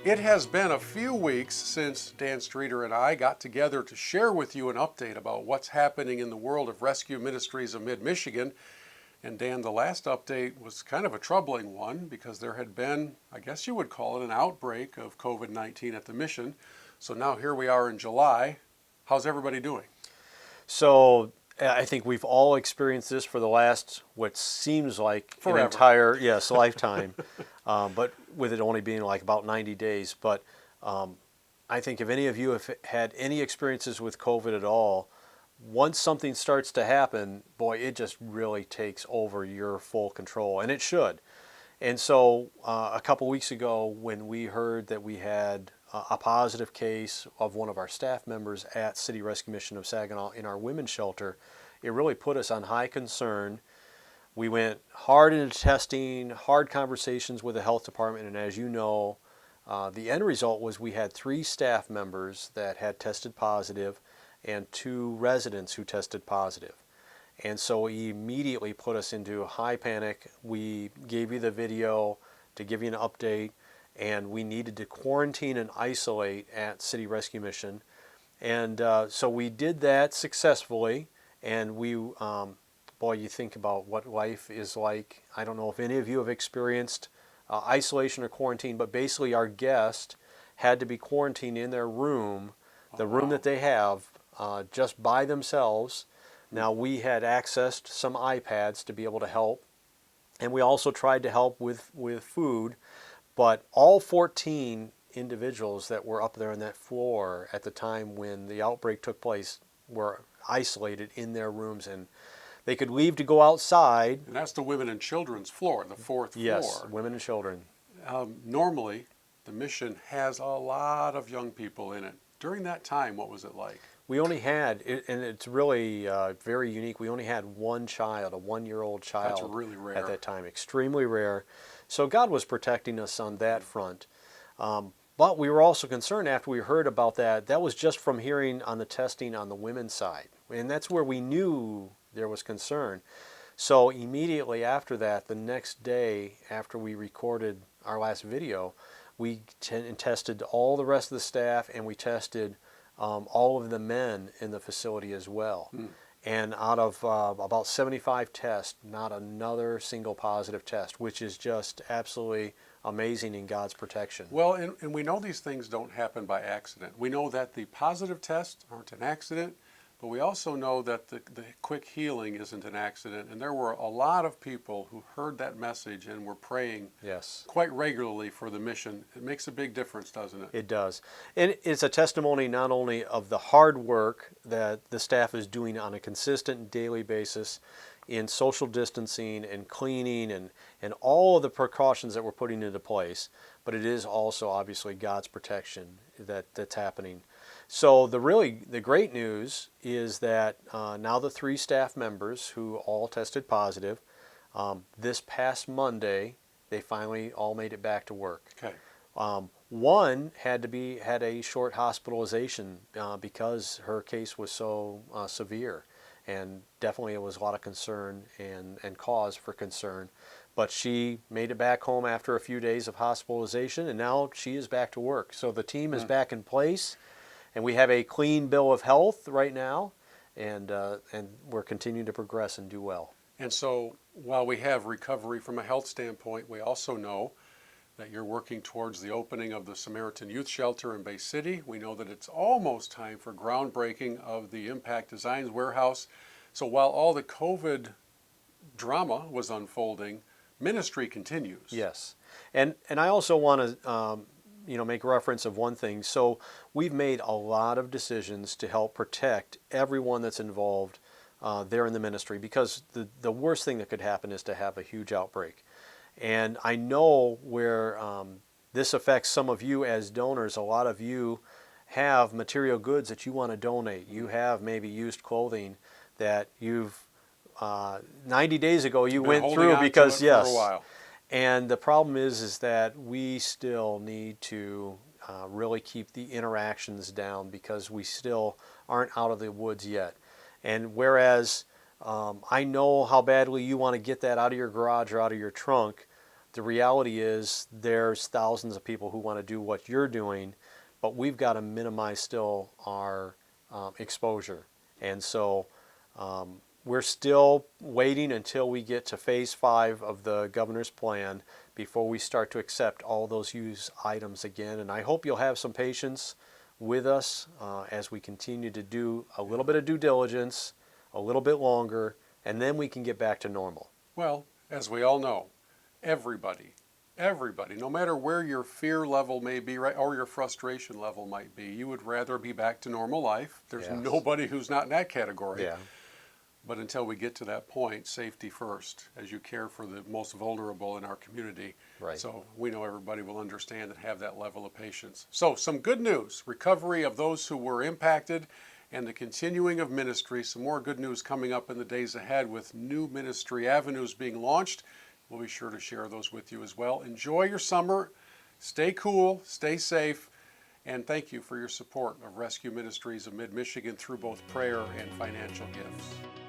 It has been a few weeks since Dan Streeter and I got together to share with you an update about what's happening in the world of rescue ministries of mid-Michigan. And Dan, the last update was kind of a troubling one because there had been, I guess you would call it, an outbreak of COVID-19 at the mission. So now here we are in July. How's everybody doing? So I think we've all experienced this for the last, what seems like Forever. an entire, yes, lifetime, but with it only being like about 90 days. But I think if any of you have had any experiences with COVID at all, once something starts to happen, boy, it just really takes over your full control, and it should. And so a couple weeks ago, when we heard that we had a positive case of one of our staff members at City Rescue Mission of Saginaw in our women's shelter, it really put us on high concern. We went hard into testing, hard conversations with the health department, and as you know, the end result was we had 3 staff members that had tested positive and 2 residents who tested positive. And so he immediately put us into a high panic. We gave you the video to give you an update, and we needed to quarantine and isolate at City Rescue Mission. And so we did that successfully, and boy, you think about what life is like. I don't know if any of you have experienced isolation or quarantine, but basically our guest had to be quarantined in their room, the room that they have, just by themselves. Now, we had accessed some iPads to be able to help, and we also tried to help with food, but all 14 individuals that were up there on that floor at the time when the outbreak took place were isolated in their rooms, and they could leave to go outside. And that's the women and children's floor, the 4th Yes, floor. women and children. Normally, the mission has a lot of young people in it. During that time, what was it like? We only had, and it's really very unique, we only had one child, a 1-year-old child. That's really rare. At that time, extremely rare. So God was protecting us on that front. But we were also concerned after we heard about that. That was just from hearing on the testing on the women's side. And that's where we knew there was concern. So immediately after that, the next day after we recorded our last video, we tested all the rest of the staff, and we tested all of the men in the facility as well. And out of about 75 tests, not another single positive test, which is just absolutely amazing in God's protection. Well, and we know these things don't happen by accident. We know that the positive tests aren't an accident, but we also know that the quick healing isn't an accident. And there were a lot of people who heard that message and were praying quite regularly for the mission. It makes a big difference, doesn't it? It does. And it's a testimony not only of the hard work that the staff is doing on a consistent daily basis in social distancing and cleaning and all of the precautions that we're putting into place, but it is also obviously God's protection that's happening. So the great news is that now the 3 staff members who all tested positive, this past Monday, they finally all made it back to work. Okay. One had a short hospitalization because her case was so severe, and definitely it was a lot of concern and cause for concern. But she made it back home after a few days of hospitalization, and now she is back to work. So the team is back in place, and we have a clean bill of health right now, and we're continuing to progress and do well. And so while we have recovery from a health standpoint, we also know that you're working towards the opening of the Samaritan Youth Shelter in Bay City. We know that it's almost time for groundbreaking of the Impact Designs warehouse. So while all the COVID drama was unfolding, ministry continues. Yes. And I also want to make reference of one thing. So we've made a lot of decisions to help protect everyone that's involved there in the ministry, because the worst thing that could happen is to have a huge outbreak. And I know where this affects some of you as donors. A lot of you have material goods that you want to donate. You have maybe used clothing that you've 90 days ago you went through because for a while. And the problem is that we still need to really keep the interactions down because we still aren't out of the woods yet. And whereas I know how badly you want to get that out of your garage or out of your trunk. The reality is there's thousands of people who want to do what you're doing, but we've got to minimize still our exposure. And so we're still waiting until we get to phase 5 of the governor's plan before we start to accept all those used items again. And I hope you'll have some patience with us as we continue to do a little bit of due diligence, a little bit longer, and then we can get back to normal. Well, as we all know, everybody, no matter where your fear level may be, right, or your frustration level might be, you would rather be back to normal life. There's Yes. nobody who's not in that category. Yeah. But until we get to that point, safety first, as you care for the most vulnerable in our community. Right. So we know everybody will understand and have that level of patience. So some good news, recovery of those who were impacted and the continuing of ministry. Some more good news coming up in the days ahead with new ministry avenues being launched. We'll be sure to share those with you as well. Enjoy your summer. Stay cool, stay safe, and thank you for your support of Rescue Ministries of Mid-Michigan through both prayer and financial gifts.